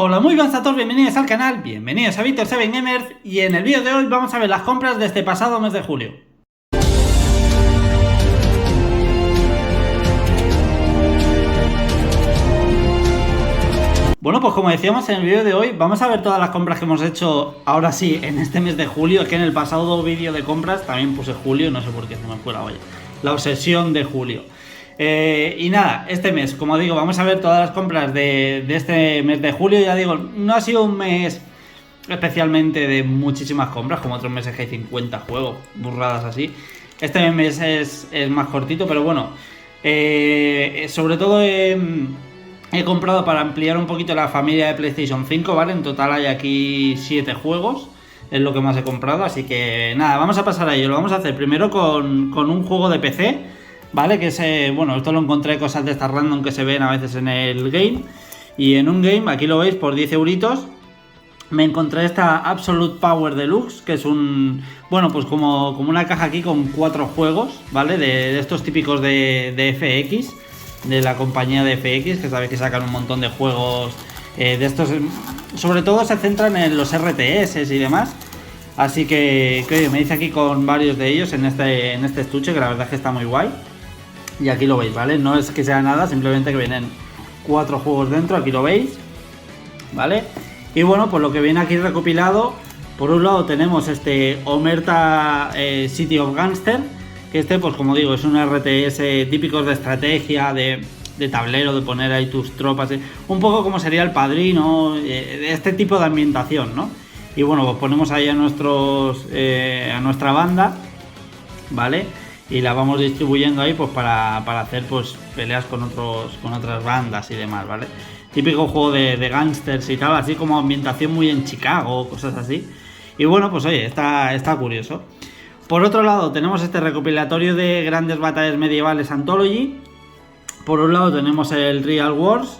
Hola, muy buenas a todos, bienvenidos al canal, bienvenidos a Víctor7Gamers y en el vídeo de hoy vamos a ver las compras de este pasado mes de julio. Bueno, pues como decíamos en el vídeo de hoy, vamos a ver todas las compras que hemos hecho ahora sí en este mes de julio. Es que en el pasado vídeo de compras también puse julio, no sé por qué se me fue la olla. La obsesión de julio. Y nada, este mes, como digo, vamos a ver todas las compras de este mes de julio. Ya digo, no ha sido un mes especialmente de muchísimas compras, como otros meses que hay 50 juegos, burradas así. Este mes es más cortito, pero bueno, sobre todo he comprado para ampliar un poquito la familia de PlayStation 5, ¿vale? En total hay aquí 7 juegos, es lo que más he comprado, así que nada, vamos a pasar a ello. Lo vamos a hacer primero con un juego de PC, ¿vale? Que es, bueno, esto lo encontré, cosas de estas random que se ven a veces en el game. Y en un game, aquí lo veis, por 10 euritos, me encontré esta Absolute Power Deluxe, que es un... bueno, pues como una caja aquí con 4 juegos, ¿vale? De estos típicos de FX, de la compañía de FX, que sabéis que sacan un montón de juegos de estos. Sobre todo se centran en los RTS y demás. Así que me dice aquí con varios de ellos en este estuche, que la verdad es que está muy guay. Y aquí lo veis, ¿vale? No es que sea nada, simplemente que vienen 4 juegos dentro, aquí lo veis, ¿vale? Y bueno, pues lo que viene aquí recopilado, por un lado tenemos este Omerta City of Gangster, que pues como digo, es un RTS típicos de estrategia, de tablero, de poner ahí tus tropas, un poco como sería El Padrino, este tipo de ambientación, ¿no? Y bueno, pues ponemos ahí a nuestra banda, ¿vale? Y la vamos distribuyendo ahí pues para hacer pues peleas con otras bandas y demás, ¿vale? Típico juego de gángsters y tal, así como ambientación muy en Chicago, cosas así. Y bueno, pues oye, está curioso. Por otro lado tenemos este recopilatorio de grandes batallas medievales Anthology. Por un lado tenemos el Real Warfare.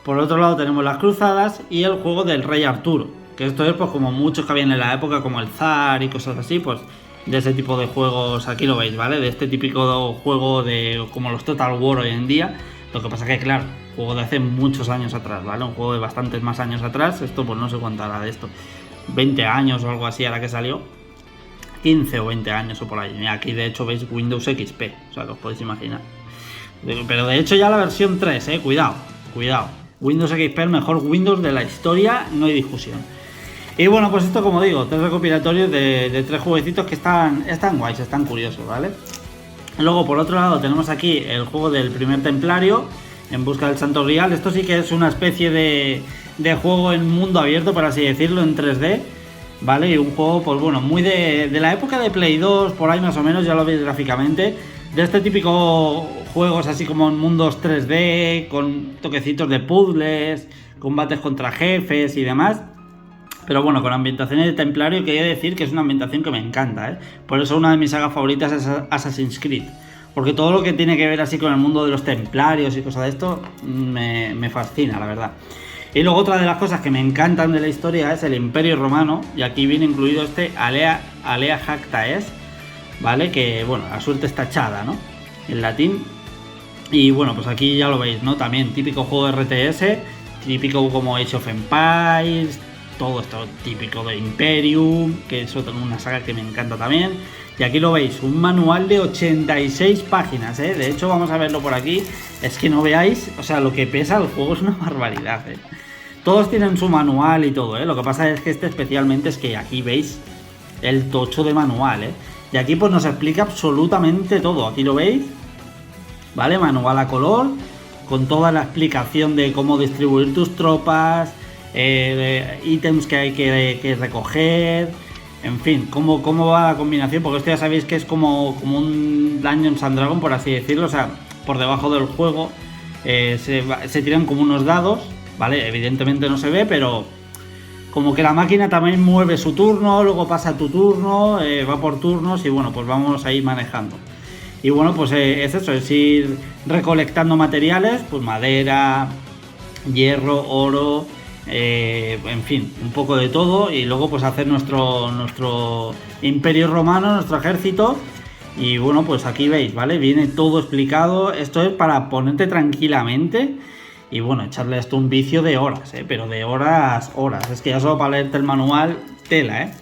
Por otro lado tenemos las Cruzadas y el juego del Rey Arturo. Que esto es pues como muchos que habían en la época, como el Zar y cosas así, pues de ese tipo de juegos, aquí lo veis, ¿vale? De este típico juego de como los Total War hoy en día. Lo que pasa que, claro, juego de hace muchos años atrás, ¿vale? Un juego de bastantes más años atrás. Esto pues no sé cuánto hará de esto, 20 años o algo así a la que salió, 15 o 20 años o por ahí. Mira, aquí de hecho veis Windows XP, o sea, que os podéis imaginar. Pero de hecho ya la versión 3, cuidado. Windows XP, el mejor Windows de la historia, no hay discusión. Y bueno, pues esto, como digo, 3 recopilatorios de 3 jueguecitos que están guays, están curiosos, ¿vale? Luego, por otro lado, tenemos aquí el juego del primer templario, En busca del Santo Grial. Esto sí que es una especie de juego en mundo abierto, por así decirlo, en 3D, ¿vale? Y un juego, pues bueno, muy de la época de Play 2, por ahí más o menos, ya lo veis gráficamente. De este típico juegos así como en mundos 3D, con toquecitos de puzzles, combates contra jefes y demás. Pero bueno, con ambientaciones de templario, quería decir que es una ambientación que me encanta, ¿eh? Por eso una de mis sagas favoritas es Assassin's Creed. Porque todo lo que tiene que ver así con el mundo de los templarios y cosas de esto me fascina, la verdad. Y luego otra de las cosas que me encantan de la historia es el Imperio Romano. Y aquí viene incluido este Alea Jacta es, ¿vale? Que bueno, la suerte está echada, ¿no? En latín. Y bueno, pues aquí ya lo veis, ¿no? También típico juego de RTS, típico como Age of Empires, todo esto típico de Imperium, que es una saga que me encanta también. Y aquí lo veis, un manual de 86 páginas, ¿eh? De hecho, vamos a verlo por aquí. Es que no veáis, o sea, lo que pesa el juego es una barbaridad, ¿eh? Todos tienen su manual y todo, ¿eh? Lo que pasa es que este especialmente es que aquí veis el tocho de manual, ¿eh? Y aquí pues nos explica absolutamente todo. Aquí lo veis, ¿vale? Manual a color, con toda la explicación de cómo distribuir tus tropas, ítems que hay que recoger, en fin, cómo va la combinación, porque esto ya sabéis que es como un Dungeons and Dragons, por así decirlo. O sea, por debajo del juego se tiran como unos dados, ¿vale? Evidentemente no se ve, pero como que la máquina también mueve su turno, luego pasa tu turno, va por turnos y bueno, pues vamos a ir manejando. Y bueno, pues es eso, es ir recolectando materiales, pues madera, hierro, oro, en fin, un poco de todo. Y luego pues hacer nuestro imperio romano, nuestro ejército. Y bueno, pues aquí veis, ¿vale? Viene todo explicado. Esto es para ponerte tranquilamente Y bueno, echarle esto un vicio de horas, pero de horas. Es que ya solo para leerte el manual, tela,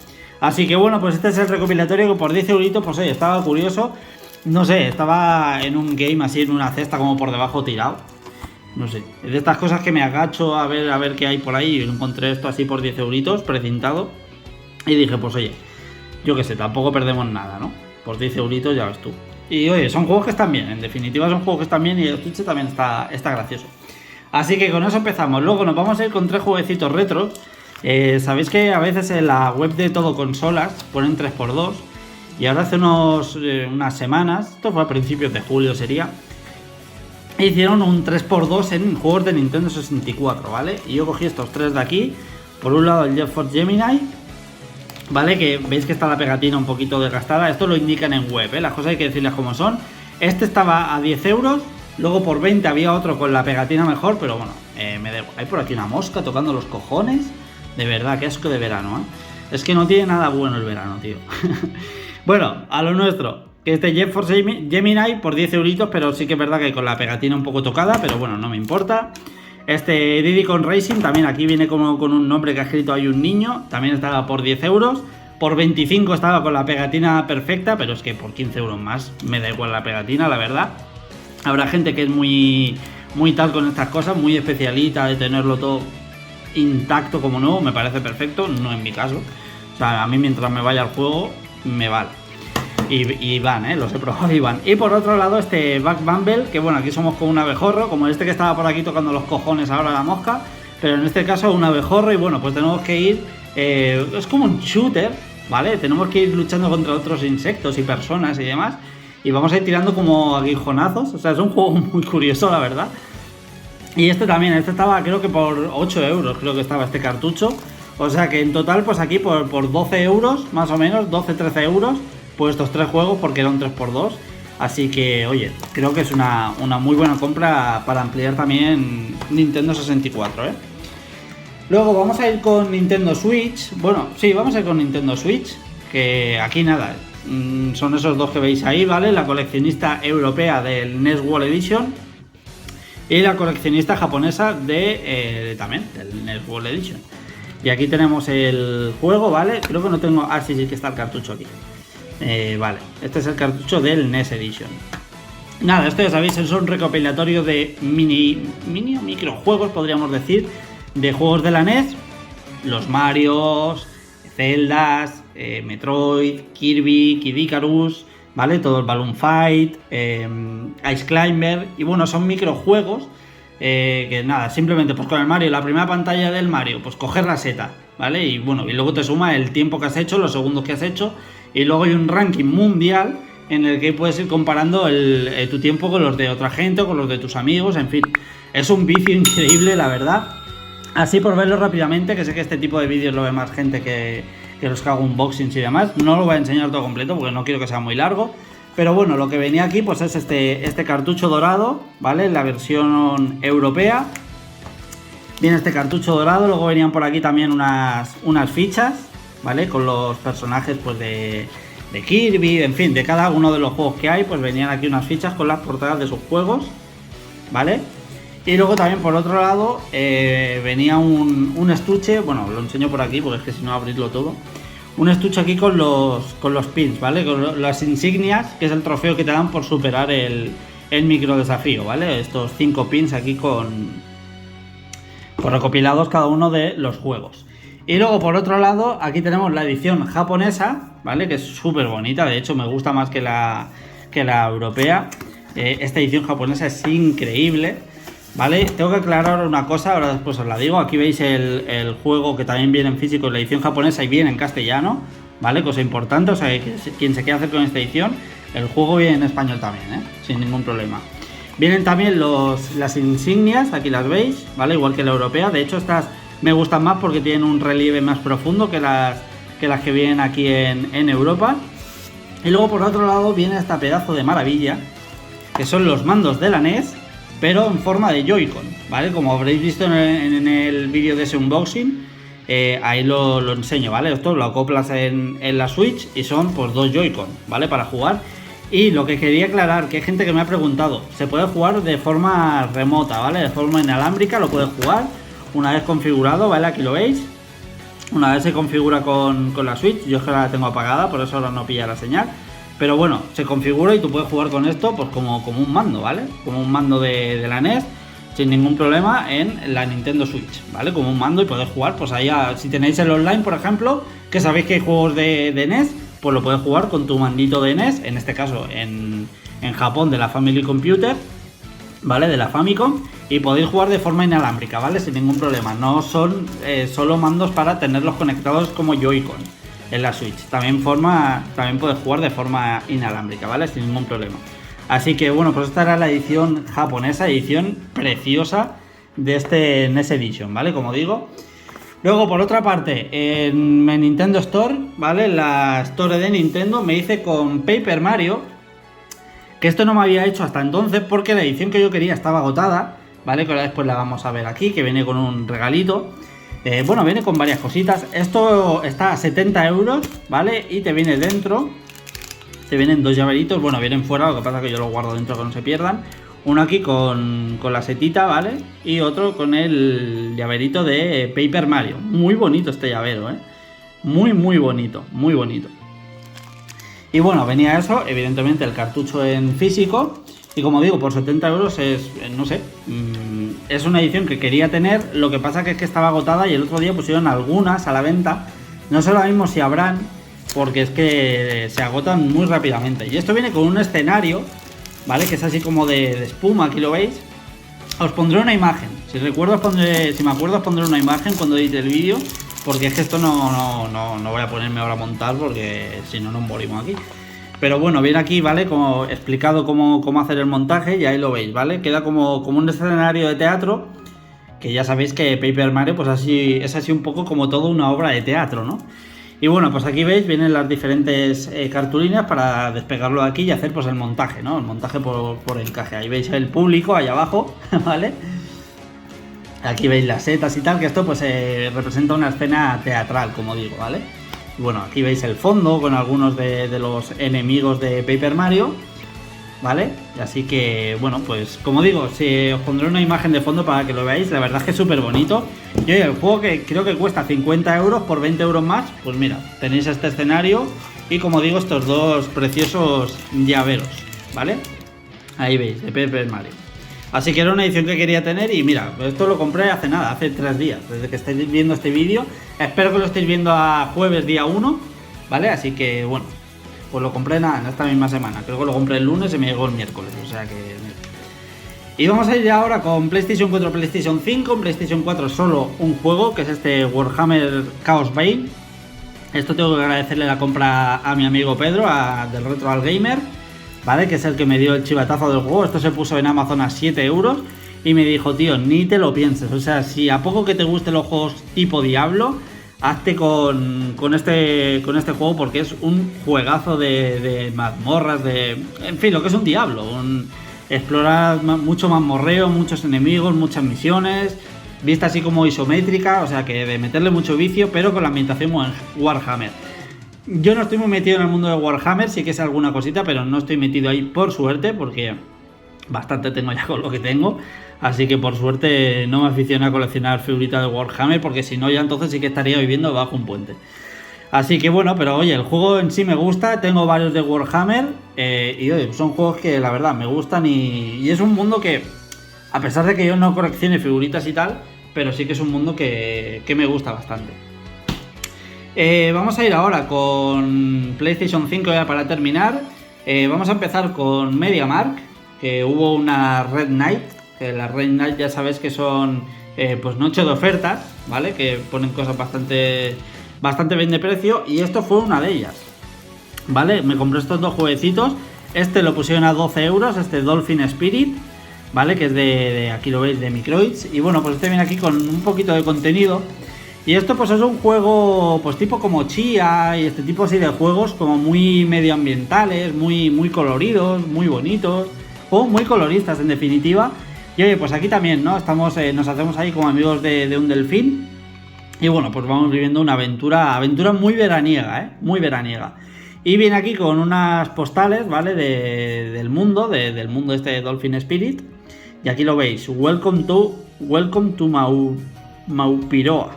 Así que bueno, pues este es el recopilatorio que por 10 euritos, pues oye, estaba curioso. No sé, estaba en un game así, en una cesta como por debajo tirado. No sé, es de estas cosas que me agacho a ver qué hay por ahí. Y encontré esto así por 10 euritos, precintado. Y dije, pues oye, yo qué sé, tampoco perdemos nada, ¿no? Por 10 euritos ya ves tú. Y oye, son juegos que están bien, en definitiva son juegos que están bien y el estuche también está gracioso. Así que con eso empezamos. Luego nos vamos a ir con 3 jueguecitos retro. Sabéis que a veces en la web de Todo Consolas ponen 3x2. Y ahora hace unas semanas, esto fue a principios de julio sería, hicieron un 3x2 en juegos de Nintendo 64, ¿vale? Y yo cogí estos 3 de aquí. Por un lado el GeForce Gemini, ¿vale? Que veis que está la pegatina un poquito desgastada. Esto lo indican en web, las cosas hay que decirles como son. Este estaba a 10 euros. Luego por 20 había otro con la pegatina mejor, pero bueno, me da igual. Hay por aquí una mosca tocando los cojones. De verdad, qué asco de verano, Es que no tiene nada bueno el verano, tío. Bueno, a lo nuestro. Que este GeForce Gemini por 10 euritos, pero sí que es verdad que con la pegatina un poco tocada, pero bueno, no me importa. Este Diddy Kong Racing, también aquí viene como con un nombre que ha escrito ahí un niño, también estaba por 10 euros. Por 25 estaba con la pegatina perfecta, pero es que por 15 euros más me da igual la pegatina, la verdad. Habrá gente que es muy tal con estas cosas, muy especialita de tenerlo todo intacto como nuevo, me parece perfecto, no en mi caso. O sea, a mí mientras me vaya al juego, me vale. Y van, los he probado y van. Y por otro lado este Back Bumble, que bueno, aquí somos con un abejorro, como este que estaba por aquí tocando los cojones ahora la mosca, pero en este caso un abejorro y bueno, pues tenemos que ir, es como un shooter, ¿vale? Tenemos que ir luchando contra otros insectos y personas y demás. Y vamos a ir tirando como aguijonazos. O sea, es un juego muy curioso, la verdad. Y este también, este estaba creo que por 8 euros, creo que estaba este cartucho. O sea que en total, pues aquí por 12 euros, más o menos, 12-13 euros, pues estos 3 juegos, porque era un 3x2. Así que, oye, creo que es una muy buena compra para ampliar también Nintendo 64, Luego vamos a ir con Nintendo Switch. Bueno, sí, vamos a ir con Nintendo Switch. Que aquí nada, son esos dos que veis ahí, ¿vale? La coleccionista europea del NES World Edition y la coleccionista japonesa también del NES World Edition. Y aquí tenemos el juego, ¿vale? Creo que no tengo... Ah, sí que está el cartucho aquí. Vale, este es el cartucho del NES Edition. Nada, esto ya sabéis, es un recopilatorio de mini o microjuegos, podríamos decir, de juegos de la NES. Los Marios, Zeldas, Metroid, Kirby, Kid Icarus, ¿vale? Todo el Balloon Fight, Ice Climber. Y bueno, son microjuegos que nada, simplemente pues con el Mario, la primera pantalla del Mario, pues coger la seta, ¿vale? Y bueno, y luego te suma el tiempo que has hecho, los segundos que has hecho. Y luego hay un ranking mundial en el que puedes ir comparando tu tiempo con los de otra gente o con los de tus amigos, en fin. Es un vicio increíble, la verdad. Así por verlo rápidamente, que sé que este tipo de vídeos lo ve más gente que los que hago unboxings y demás. No lo voy a enseñar todo completo porque no quiero que sea muy largo. Pero bueno, lo que venía aquí pues es este cartucho dorado, ¿vale? La versión europea. Viene este cartucho dorado, luego venían por aquí también unas fichas, ¿vale? Con los personajes pues de Kirby, en fin, de cada uno de los juegos que hay, pues venían aquí unas fichas con las portadas de sus juegos, ¿vale? Y luego también por otro lado venía un estuche, bueno, lo enseño por aquí porque es que si no abrirlo todo. Un estuche aquí con los pins, ¿vale? Con las insignias, que es el trofeo que te dan por superar el micro desafío, ¿vale? Estos 5 pins aquí con recopilados cada uno de los juegos. Y luego por otro lado aquí tenemos la edición japonesa, ¿vale? Que es súper bonita, de hecho me gusta más que la europea. Esta edición japonesa es increíble, ¿vale? Tengo que aclarar una cosa, ahora después os la digo. Aquí veis el juego que también viene en físico en la edición japonesa y viene en castellano, ¿vale? Cosa importante, o sea, que quien se quiera hacer con esta edición, el juego viene en español también, sin ningún problema. Vienen también las insignias, aquí las veis, ¿vale? Igual que la europea. De hecho estas me gustan más porque tienen un relieve más profundo que las que vienen aquí en Europa. Y luego por otro lado viene esta pedazo de maravilla, que son los mandos de la NES, pero en forma de Joy-Con, ¿vale? Como habréis visto en el vídeo de ese unboxing, ahí lo enseño, ¿vale? Esto lo acoplas en la Switch y son pues 2 Joy-Con, ¿vale? Para jugar. Y lo que quería aclarar, que hay gente que me ha preguntado, se puede jugar de forma remota, ¿vale? De forma inalámbrica lo puedes jugar una vez configurado, ¿vale? Aquí lo veis. Una vez se configura con la Switch, yo es que la tengo apagada, por eso ahora no pilla la señal. Pero bueno, se configura y tú puedes jugar con esto pues como un mando, ¿vale? Como un mando de la NES, sin ningún problema en la Nintendo Switch, ¿vale? Como un mando y podés jugar, pues ahí, si tenéis el online, por ejemplo, que sabéis que hay juegos de NES, pues lo puedes jugar con tu mandito de NES, en este caso en Japón de la Family Computer, ¿vale? De la Famicom, y podéis jugar de forma inalámbrica, ¿vale? Sin ningún problema. No son solo mandos para tenerlos conectados como Joy-Con en la Switch. También puedes jugar de forma inalámbrica, ¿vale? Sin ningún problema. Así que bueno, pues esta era la edición japonesa, edición preciosa de este NES Edition, ¿vale? Como digo. Luego, por otra parte, en mi Nintendo Store, ¿vale? La Store de Nintendo me hice con Paper Mario, que esto no me había hecho hasta entonces porque la edición que yo quería estaba agotada, ¿vale? Que ahora después la vamos a ver aquí, que viene con un regalito. Bueno, viene con varias cositas. Esto está a 70 euros, ¿vale? Y te viene dentro, te vienen dos llaveritos, bueno, vienen fuera, lo que pasa es que yo los guardo dentro que no se pierdan. Uno aquí con la setita, ¿vale? Y otro con el llaverito de Paper Mario. Muy bonito este llavero, ¿eh? Muy, muy bonito, muy bonito. Y bueno, venía eso, evidentemente el cartucho en físico. Y como digo, por 70 euros es, no sé, es una edición que quería tener. Lo que pasa que es que estaba agotada y el otro día pusieron algunas a la venta. No sé ahora mismo si habrán, porque es que se agotan muy rápidamente. Y esto viene con un escenario, ¿vale? Que es así como de espuma, aquí lo veis. Os pondré una imagen. Si me acuerdo os pondré una imagen cuando edite el vídeo. Porque es que esto no voy a ponerme ahora a montar porque si no nos morimos aquí. Pero bueno, viene aquí, ¿vale? Como explicado cómo hacer el montaje y ahí lo veis, ¿vale? Queda como un escenario de teatro, que ya sabéis que Paper Mario pues así es así un poco como toda una obra de teatro, ¿no? Y bueno, pues aquí veis, vienen las diferentes cartulinas para despegarlo de aquí y hacer pues el montaje, ¿no? El montaje por encaje. Ahí veis el público, ahí abajo, ¿vale? Aquí veis las setas y tal, que esto pues representa una escena teatral, como digo, ¿vale? Y bueno, aquí veis el fondo con algunos de los enemigos de Paper Mario, ¿vale? Así que, bueno, pues como digo, si os pondré una imagen de fondo para que lo veáis, la verdad es que es súper bonito. Y oye, el juego que creo que cuesta 50 euros por 20 euros más, pues mira, tenéis este escenario y como digo, estos dos preciosos llaveros, ¿vale? Ahí veis, de Paper Mario. Así que era una edición que quería tener y mira, esto lo compré hace nada, hace 3 días, desde que estáis viendo este vídeo. Espero que lo estéis viendo a jueves día 1, ¿vale? Así que bueno, pues lo compré en esta misma semana. Creo que lo compré el lunes y me llegó el miércoles, o sea que... Y vamos a ir ahora con PlayStation 4, PlayStation 5. En PlayStation 4 solo un juego, que es este Warhammer Chaos Bane. Esto tengo que agradecerle la compra a mi amigo Pedro, del Retro al Gamer, ¿vale? Que es el que me dio el chivatazo del juego. Esto se puso en Amazon a 7 euros y me dijo, tío, ni te lo pienses. O sea, si a poco que te gusten los juegos tipo Diablo, hazte con este juego porque es un juegazo de mazmorras, en fin, lo que es un Diablo. Explorar mucho mazmorreo, muchos enemigos, muchas misiones, vista así como isométrica, o sea que de meterle mucho vicio, pero con la ambientación Warhammer. Yo no estoy muy metido en el mundo de Warhammer, sí que es alguna cosita, pero no estoy metido ahí por suerte, porque bastante tengo ya con lo que tengo. Así que por suerte no me aficiono a coleccionar figuritas de Warhammer, porque si no ya entonces sí que estaría viviendo bajo un puente. Así que bueno, pero oye, el juego en sí me gusta, tengo varios de Warhammer y oye, son juegos que la verdad me gustan y es un mundo que, a pesar de que yo no coleccione figuritas y tal, pero sí que es un mundo que me gusta bastante. Vamos a ir ahora con PlayStation 5 ya para terminar. Vamos a empezar con MediaMarkt, que hubo una Red Night, que las Red Night ya sabéis que son pues noche de ofertas, ¿vale? Que ponen cosas bastante bien de precio y esto fue una de ellas, ¿vale? Me compré estos dos jueguecitos. Este lo pusieron a 12 euros, este Dolphin Spirit, ¿vale? Que es de aquí lo veis, de Microids. Y bueno, pues este viene aquí con un poquito de contenido. Y esto pues es un juego pues tipo como Chia y este tipo así de juegos como muy medioambientales, muy coloridos, muy bonitos, o muy coloristas en definitiva. Y oye, pues aquí también, ¿no? Estamos, nos hacemos ahí como amigos de un delfín. Y bueno, pues vamos viviendo una aventura muy veraniega, muy veraniega. Y viene aquí con unas postales, ¿vale? Del mundo, del mundo este de Dolphin Spirit. Y aquí lo veis, Welcome to Maupiroa,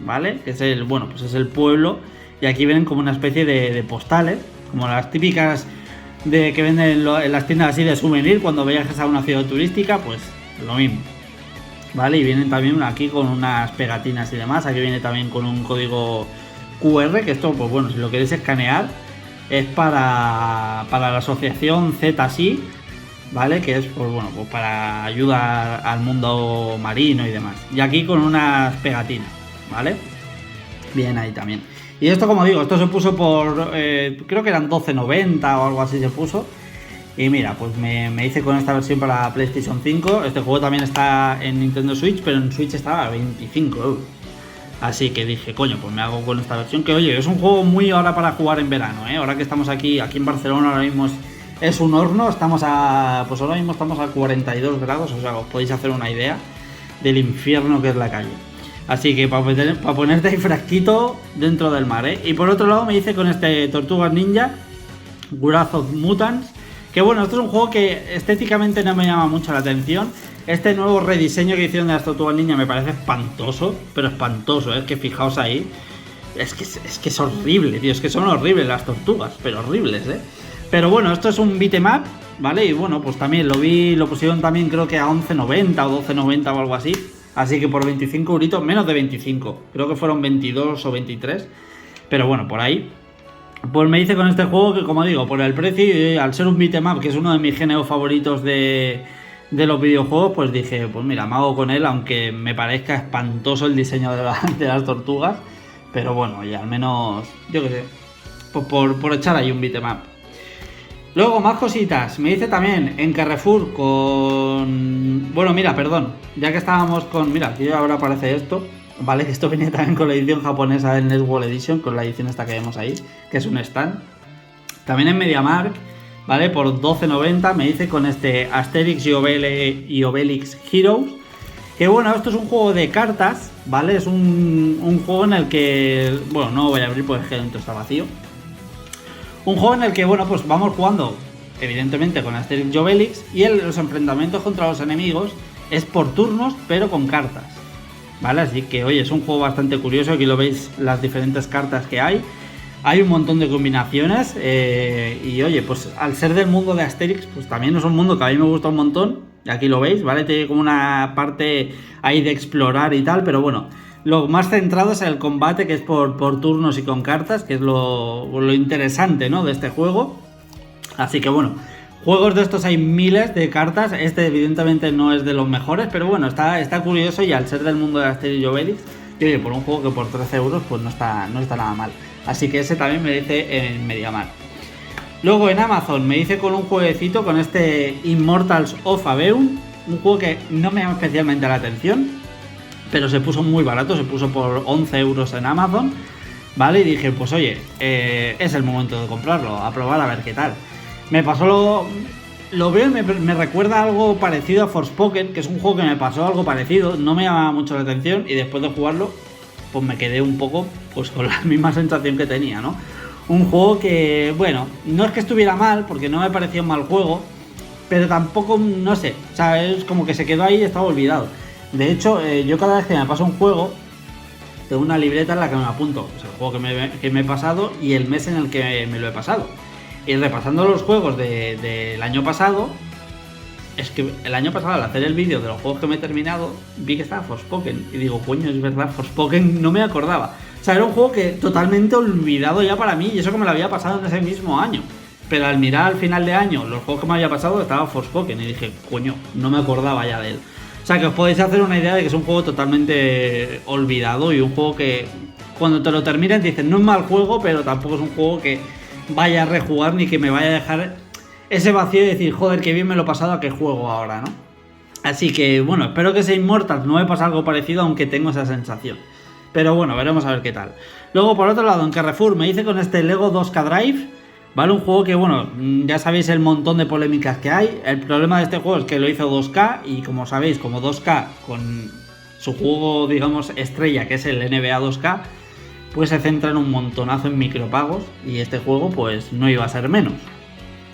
¿vale? Que es el, bueno, pues es el pueblo. Y aquí vienen como una especie de postales, como las típicas de que venden en las tiendas así de souvenir cuando viajes a una ciudad turística, pues lo mismo, ¿vale? Y vienen también aquí con unas pegatinas y demás. Aquí viene también con un código QR, que esto, pues bueno, si lo queréis escanear, es para la asociación ZSI, ¿vale? Que es, pues bueno, pues para ayudar al mundo marino y demás. Y aquí con unas pegatinas, ¿vale? Bien ahí también. Y esto, como digo, esto se puso por, creo que eran 12,90 o algo así se puso. Y mira, pues me hice con esta versión para PlayStation 5. Este juego también está en Nintendo Switch, pero en Switch estaba a 25 €. Así que dije, coño, pues me hago con esta versión. Que oye, es un juego muy ahora para jugar en verano, ¿eh? Ahora que estamos aquí en Barcelona, ahora mismo es un horno. Pues ahora mismo estamos a 42 grados, o sea, os podéis hacer una idea del infierno que es la calle. Así que para ponerte ahí fresquito dentro del mar, ¿eh? Y por otro lado me hice con este Tortugas Ninja, Wrath of Mutants. Que bueno, esto es un juego que estéticamente no me llama mucho la atención. Este nuevo rediseño que hicieron de las Tortugas Ninja me parece espantoso, pero espantoso, es que fijaos ahí. Es que es horrible, tío, es que son horribles las tortugas, pero horribles, ¿eh? Pero bueno, esto es un beat'em up, ¿vale? Y bueno, pues también lo pusieron también creo que a 11,90 o 12,90 o algo así. Así que por 25 euritos, menos de 25, creo que fueron 22 o 23. Pero bueno, por ahí. Pues me hice con este juego que, como digo, por el precio y al ser un beat'em up, que es uno de mis géneros favoritos de los videojuegos, pues dije, pues mira, me hago con él, aunque me parezca espantoso el diseño de las tortugas. Pero bueno, y al menos, yo qué sé, pues por echar ahí un beat'em up. Luego, más cositas. Me hice también en Carrefour con... Bueno, mira, perdón. Ya que estábamos con... Mira, aquí ahora aparece esto. Vale, que esto venía también con la edición japonesa del Net World Edition, con la edición esta que vemos ahí, que es un stand. También en MediaMarkt, ¿vale? Por 12,90 me hice con este Asterix y Obelix Heroes. Que bueno, esto es un juego de cartas, ¿vale? Es un juego en el que... Bueno, no voy a abrir porque dentro está vacío. Un juego en el que, bueno, pues vamos jugando, evidentemente, con Asterix y Obelix, y los enfrentamientos contra los enemigos es por turnos, pero con cartas, ¿vale? Así que, oye, es un juego bastante curioso. Aquí lo veis, las diferentes cartas que hay. Hay un montón de combinaciones, y oye, pues al ser del mundo de Asterix, pues también es un mundo que a mí me gusta un montón. Aquí lo veis, ¿vale? Tiene como una parte ahí de explorar y tal, pero bueno, lo más centrado es el combate, que es por turnos y con cartas, que es lo interesante, ¿no?, de este juego. Así que bueno, juegos de estos hay miles de cartas. Este evidentemente no es de los mejores, pero bueno, está curioso, y al ser del mundo de Asterix y Obelix, y oye, por un juego que por 13 € pues no está nada mal. Así que ese también me hice en MediaMarkt. Luego en Amazon me hice con un jueguecito, con este Immortals of Aveum, un juego que no me llama especialmente la atención, pero se puso muy barato, se puso por 11 € en Amazon, ¿vale? Y dije, pues oye, es el momento de comprarlo, a probar a ver qué tal. Me pasó lo veo y me recuerda algo parecido a Forspoken, que es un juego que me pasó algo parecido, no me llama mucho la atención, y después de jugarlo, pues me quedé un poco pues con la misma sensación que tenía, ¿no? Un juego que, bueno, no es que estuviera mal, porque no me parecía un mal juego, pero tampoco, no sé, o sea, es como que se quedó ahí y estaba olvidado. De hecho, yo cada vez que me paso un juego, tengo una libreta en la que me apunto, o sea, el juego que me he pasado y el mes en el que me lo he pasado. Y repasando los juegos del año pasado, es que el año pasado, al hacer el vídeo de los juegos que me he terminado, vi que estaba Forspoken. Y digo, coño, es verdad, Forspoken no me acordaba. O sea, era un juego que totalmente olvidado ya para mí, y eso que me lo había pasado en ese mismo año. Pero al mirar al final de año los juegos que me había pasado, estaba Forspoken, y dije, coño, no me acordaba ya de él. O sea, que os podéis hacer una idea de que es un juego totalmente olvidado, y un juego que cuando te lo terminas dices, no es mal juego, pero tampoco es un juego que vaya a rejugar ni que me vaya a dejar ese vacío de decir, joder, qué bien me lo he pasado, a qué juego ahora, ¿no? Así que, bueno, espero que sea Immortals no me pase algo parecido, aunque tengo esa sensación. Pero bueno, veremos a ver qué tal. Luego, por otro lado, en Carrefour me hice con este Lego 2K Drive, ¿vale? Un juego que, bueno, ya sabéis el montón de polémicas que hay. El problema de este juego es que lo hizo 2K, y como sabéis, como 2K con su juego, digamos, estrella, que es el NBA 2K, pues se centran un montonazo en micropagos y este juego pues no iba a ser menos.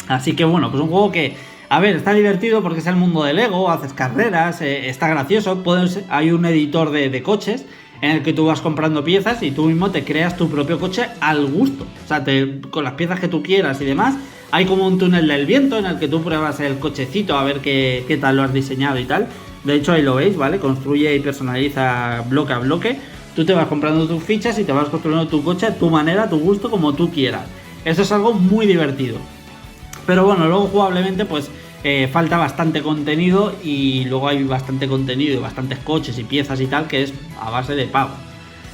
Así que bueno, pues un juego que, a ver, está divertido porque es el mundo del Lego, haces carreras, está gracioso, hay un editor de coches en el que tú vas comprando piezas y tú mismo te creas tu propio coche al gusto. O sea, con las piezas que tú quieras y demás. Hay como un túnel del viento en el que tú pruebas el cochecito a ver qué tal lo has diseñado y tal. De hecho ahí lo veis, ¿vale? Construye y personaliza bloque a bloque. Tú te vas comprando tus fichas y te vas construyendo tu coche a tu manera, a tu gusto, como tú quieras. Eso es algo muy divertido. Pero bueno, luego jugablemente pues falta bastante contenido y luego hay bastante contenido y bastantes coches y piezas y tal que es a base de pago,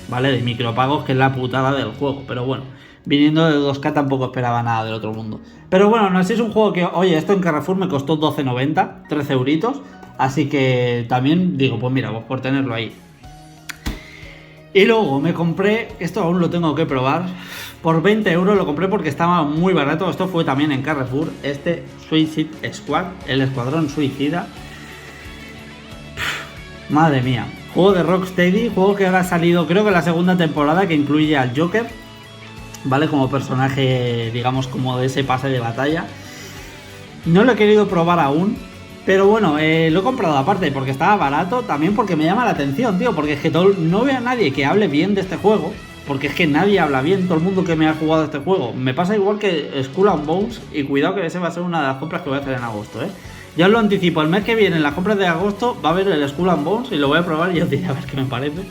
¿vale? De micropagos, que es la putada del juego. Pero bueno, viniendo de 2K tampoco esperaba nada del otro mundo. Pero bueno, no sé, es un juego que, oye, esto en Carrefour me costó 12,90, 13 euritos. Así que también digo, pues mira, pues por tenerlo ahí. Y luego me compré, esto aún lo tengo que probar, por 20 euros lo compré porque estaba muy barato. Esto fue también en Carrefour, este Suicide Squad, el escuadrón suicida. Madre mía, juego de Rocksteady, juego que ahora ha salido creo que la segunda temporada, que incluye al Joker, ¿vale? Como personaje, digamos, como de ese pase de batalla. No lo he querido probar aún, pero bueno, lo he comprado aparte porque estaba barato, también porque me llama la atención, tío, porque es que no veo a nadie que hable bien de este juego, porque es que nadie habla bien, todo el mundo que me ha jugado este juego. Me pasa igual que Skull and Bones, y cuidado que ese va a ser una de las compras que voy a hacer en agosto, Ya os lo anticipo, el mes que viene, en las compras de agosto, va a haber el Skull and Bones y lo voy a probar y os diré a ver qué me parece.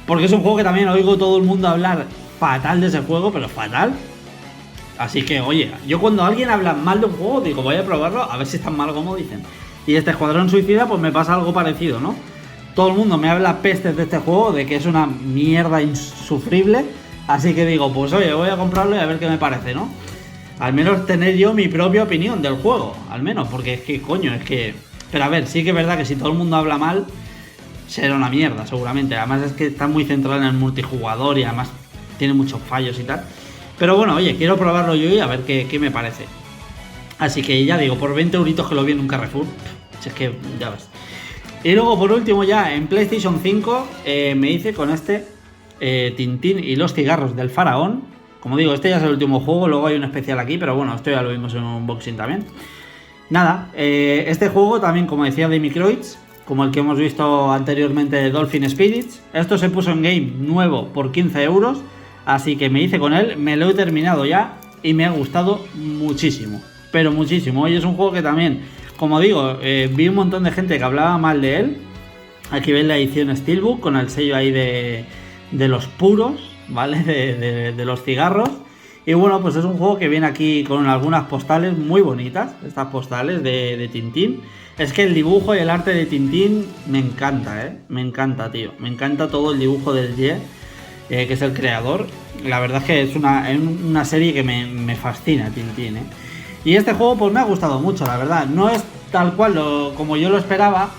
Porque es un juego que también oigo todo el mundo hablar fatal de ese juego, pero fatal. Así que, oye, yo cuando alguien habla mal de un juego, digo, voy a probarlo a ver si es tan malo como dicen. Y este Escuadrón Suicida, pues me pasa algo parecido, ¿no? Todo el mundo me habla pestes de este juego, de que es una mierda insufrible. Así que digo, pues oye, voy a comprarlo y a ver qué me parece, ¿no? Al menos tener yo mi propia opinión del juego, al menos, porque es que, coño, es que... Pero a ver, sí que es verdad que si todo el mundo habla mal, será una mierda, seguramente. Además es que está muy centrado en el multijugador y además tiene muchos fallos y tal. Pero bueno, oye, quiero probarlo yo y a ver qué me parece. Así que ya digo, por 20 euritos que lo vi en un Carrefour, si es que ya ves. Y luego por último ya, en PlayStation 5 me hice con este Tintín y los cigarros del faraón. Como digo, este ya es el último juego, luego hay un especial aquí, pero bueno, esto ya lo vimos en un unboxing también. Nada, este juego también, como decía, de Microids, como el que hemos visto anteriormente de Dolphin Spirits. Esto se puso en game nuevo por 15 euros, así que me hice con él, me lo he terminado ya y me ha gustado muchísimo, pero muchísimo. Hoy es un juego que también, como digo, vi un montón de gente que hablaba mal de él. Aquí veis la edición Steelbook con el sello ahí de los puros, ¿vale? De los cigarros. Y bueno, pues es un juego que viene aquí con algunas postales muy bonitas, estas postales de Tintín. Es que el dibujo y el arte de Tintín me encanta, me encanta, tío. Me encanta todo el dibujo del Ye, que es el creador. La verdad es que es una serie que me fascina, Tintín, Y este juego pues me ha gustado mucho, la verdad. No es tal cual como yo lo esperaba,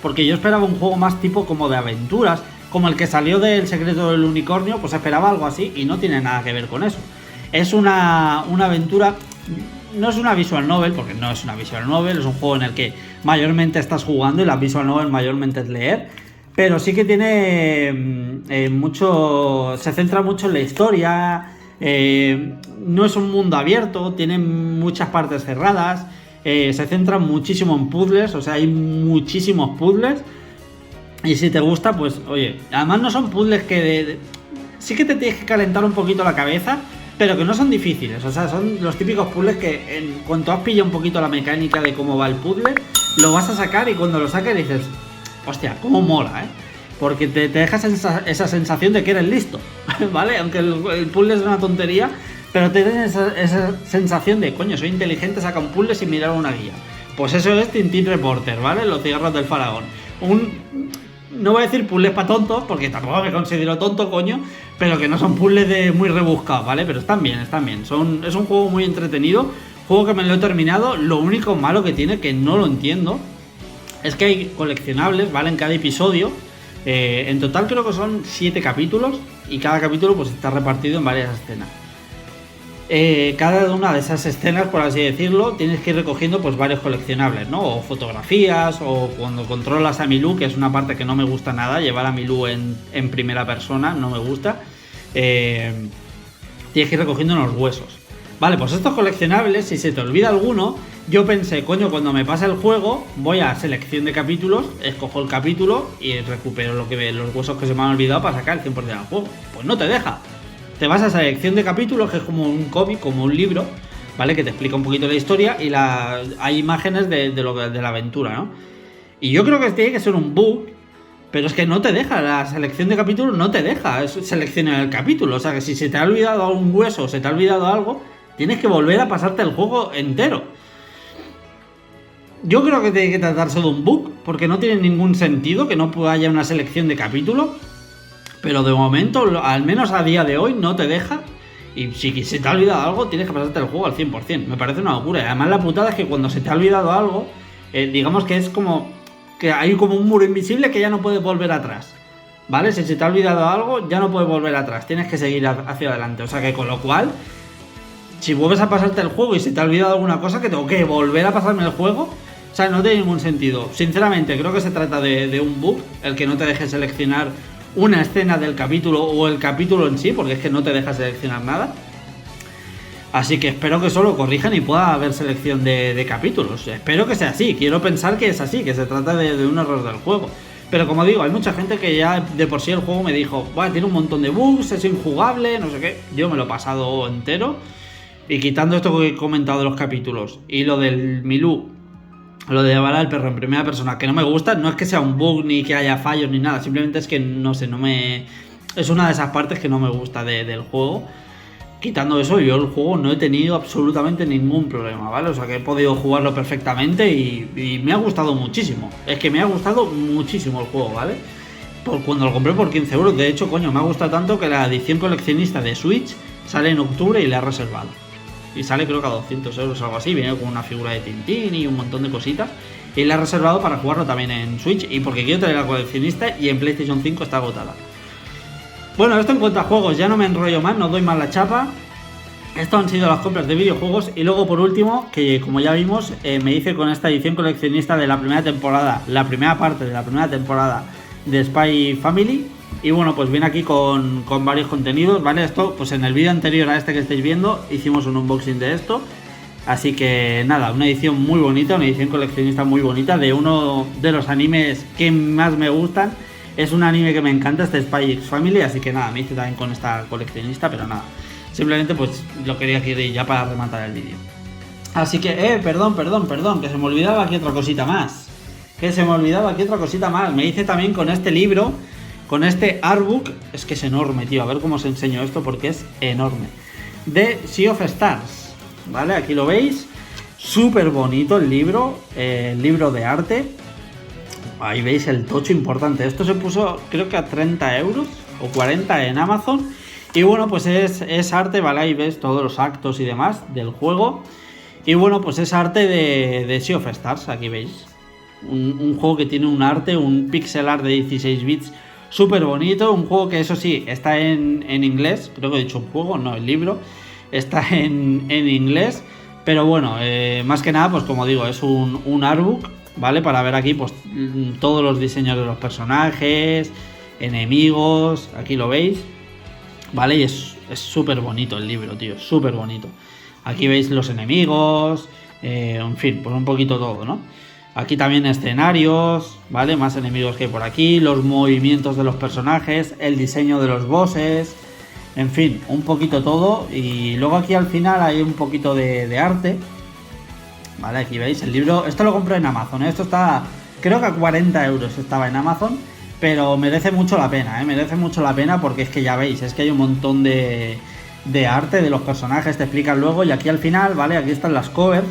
porque yo esperaba un juego más tipo como de aventuras, como el que salió del Secreto del Unicornio, pues esperaba algo así y no tiene nada que ver con eso. Es una aventura, no es una visual novel, porque no es una visual novel, es un juego en el que mayormente estás jugando y la visual novel mayormente es leer, pero sí que tiene se centra mucho en la historia, no es un mundo abierto, tiene muchas partes cerradas, se centra muchísimo en puzzles, o sea, hay muchísimos puzzles. Y si te gusta, pues oye, además no son puzzles que sí que te tienes que calentar un poquito la cabeza, pero que no son difíciles. O sea, son los típicos puzzles que en cuanto has pillado un poquito la mecánica de cómo va el puzzle, lo vas a sacar y cuando lo saques dices, hostia, cómo mola, porque te dejas esa sensación de que eres listo, ¿vale? Aunque el puzzle es una tontería, pero te tienes esa sensación de, coño, soy inteligente, saca un puzzle sin mirar una guía. Pues eso es Tintín Reporter, ¿vale? Los cigarros del faraón. No voy a decir puzzles para tontos, porque tampoco me considero tonto, coño, pero que no son puzzles muy rebuscados, ¿vale? Pero están bien. Es un juego muy entretenido, juego que me lo he terminado. Lo único malo que tiene, que no lo entiendo, es que hay coleccionables, ¿vale? En cada episodio. En total creo que son 7 capítulos, y cada capítulo pues está repartido en varias escenas. Cada una de esas escenas, por así decirlo, tienes que ir recogiendo pues varios coleccionables, ¿no? O fotografías, o cuando controlas a Milú, que es una parte que no me gusta nada, llevar a Milú en primera persona, no me gusta. tienes que ir recogiendo unos huesos. Vale, pues estos coleccionables, si se te olvida alguno, yo pensé, coño, cuando me pase el juego, voy a selección de capítulos, escojo el capítulo y recupero los huesos que se me han olvidado para sacar el 100% del juego. Pues no te deja. Te vas a selección de capítulos, que es como un cómic, como un libro, ¿vale? Que te explica un poquito la historia y hay imágenes de la aventura, ¿no? Y yo creo que tiene que ser un bug, pero es que no te deja, la selección de capítulos no te deja seleccionar el capítulo. O sea que si se te ha olvidado un hueso o se te ha olvidado algo, tienes que volver a pasarte el juego entero. Yo creo que tiene que tratarse de un bug, porque no tiene ningún sentido que no haya una selección de capítulos. Pero de momento, al menos a día de hoy, no te deja. Y si se te ha olvidado algo, tienes que pasarte el juego al 100%. Me parece una locura. Y además la putada es que cuando se te ha olvidado algo, digamos que es como que hay como un muro invisible que ya no puedes volver atrás. ¿Vale? Si se te ha olvidado algo, ya no puedes volver atrás. Tienes que seguir hacia adelante. O sea que con lo cual, si vuelves a pasarte el juego y se te ha olvidado alguna cosa, que tengo que volver a pasarme el juego. O sea, no tiene ningún sentido. Sinceramente, creo que se trata de un bug, el que no te deje seleccionar una escena del capítulo o el capítulo en sí, porque es que no te deja seleccionar nada. Así que espero que eso lo corrijan y pueda haber selección de capítulos. Espero que sea así, quiero pensar que es así, que se trata de un error del juego. Pero como digo, hay mucha gente que ya de por sí el juego me dijo, bueno, tiene un montón de bugs, es injugable, no sé qué. Yo me lo he pasado entero. Y quitando esto que he comentado de los capítulos y lo del Milú, lo de llevar al perro en primera persona, que no me gusta, no es que sea un bug ni que haya fallos ni nada, simplemente es que no sé, es una de esas partes que no me gusta del juego. Quitando eso, yo el juego no he tenido absolutamente ningún problema, ¿vale? O sea que he podido jugarlo perfectamente y me ha gustado muchísimo. Es que me ha gustado muchísimo el juego, ¿vale? Cuando lo compré por 15 euros, de hecho, coño, me ha gustado tanto que la edición coleccionista de Switch sale en octubre y la he reservado. Y sale creo que a 200 euros o algo así, viene con una figura de Tintín y un montón de cositas. Y la he reservado para jugarlo también en Switch y porque quiero tener la coleccionista y en PlayStation 5 está agotada. Bueno, esto en cuanto a juegos, ya no me enrollo más, no doy más la chapa. Estas han sido las compras de videojuegos y luego por último, que como ya vimos, me hice con esta edición coleccionista de la primera temporada, la primera parte de la primera temporada de Spy Family. Y bueno, pues viene aquí con varios contenidos, ¿vale? Esto, pues en el vídeo anterior a este que estáis viendo, hicimos un unboxing de esto. Así que nada, una edición muy bonita, una edición coleccionista muy bonita de uno de los animes que más me gustan. Es un anime que me encanta, este Spy X Family, así que nada, me hice también con esta coleccionista, pero nada. Simplemente pues lo quería aquí ya para rematar el vídeo. Así que, perdón, que se me olvidaba aquí otra cosita más. Me hice también con este libro, con este artbook, es que es enorme, tío, a ver cómo os enseño esto porque es enorme. De Sea of Stars, ¿vale? Aquí lo veis, súper bonito el libro de arte. Ahí veis el tocho importante. Esto se puso creo que a 30 euros o 40 en Amazon. Y bueno, pues es arte, ¿vale? Ahí ves todos los actos y demás del juego. Y bueno, pues es arte de Sea of Stars, aquí veis. Un juego que tiene un arte, un pixel art de 16 bits súper bonito. Un juego que eso sí, está en inglés. Creo que he dicho un juego, no, el libro. Está en inglés. Pero bueno, más que nada, pues como digo, es un artbook, ¿vale? Para ver aquí pues todos los diseños de los personajes, enemigos, aquí lo veis, ¿vale? Y es súper bonito el libro, tío, súper bonito. Aquí veis los enemigos, en fin, pues un poquito todo, ¿no? Aquí también escenarios, ¿vale? Más enemigos que hay por aquí, los movimientos de los personajes, el diseño de los bosses, en fin, un poquito todo. Y luego aquí al final hay un poquito de arte. Vale, aquí veis el libro. Esto lo compré en Amazon, ¿eh? Esto está, creo que a 40 euros estaba en Amazon. Pero merece mucho la pena, ¿eh? Merece mucho la pena porque es que ya veis, es que hay un montón de arte de los personajes, te explican luego. Y aquí al final, ¿vale? Aquí están las covers,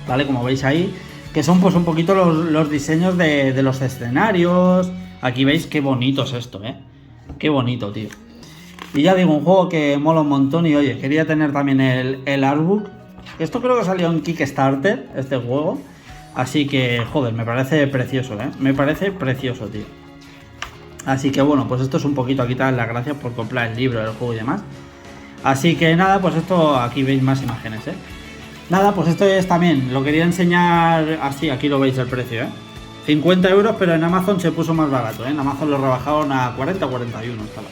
¿vale? Como veis ahí, que son pues un poquito los diseños de los escenarios. Aquí veis qué bonito es esto, ¿eh? Qué bonito, tío. Y ya digo, un juego que mola un montón. Y oye, quería tener también el artbook. Esto creo que salió en Kickstarter, este juego. Así que, joder, me parece precioso, ¿eh? Me parece precioso, tío. Así que bueno, pues esto es un poquito aquí tal, las gracias por comprar el libro, el juego y demás. Así que nada, pues esto, aquí veis más imágenes, ¿eh? Nada, pues esto es también, lo quería enseñar así, aquí lo veis el precio, ¿eh? 50 euros, pero en Amazon se puso más barato, ¿eh? En Amazon lo rebajaron a 40 o 41, estaba.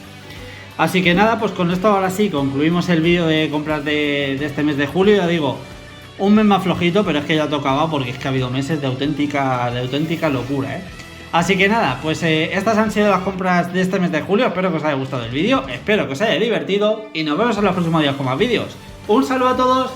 Así que nada, pues con esto ahora sí concluimos el vídeo de compras de este mes de julio. Ya digo, un mes más flojito, pero es que ya tocaba porque es que ha habido meses de auténtica locura, ¿eh? Así que nada, pues estas han sido las compras de este mes de julio. Espero que os haya gustado el vídeo, espero que os haya divertido y nos vemos en los próximos días con más vídeos. Un saludo a todos.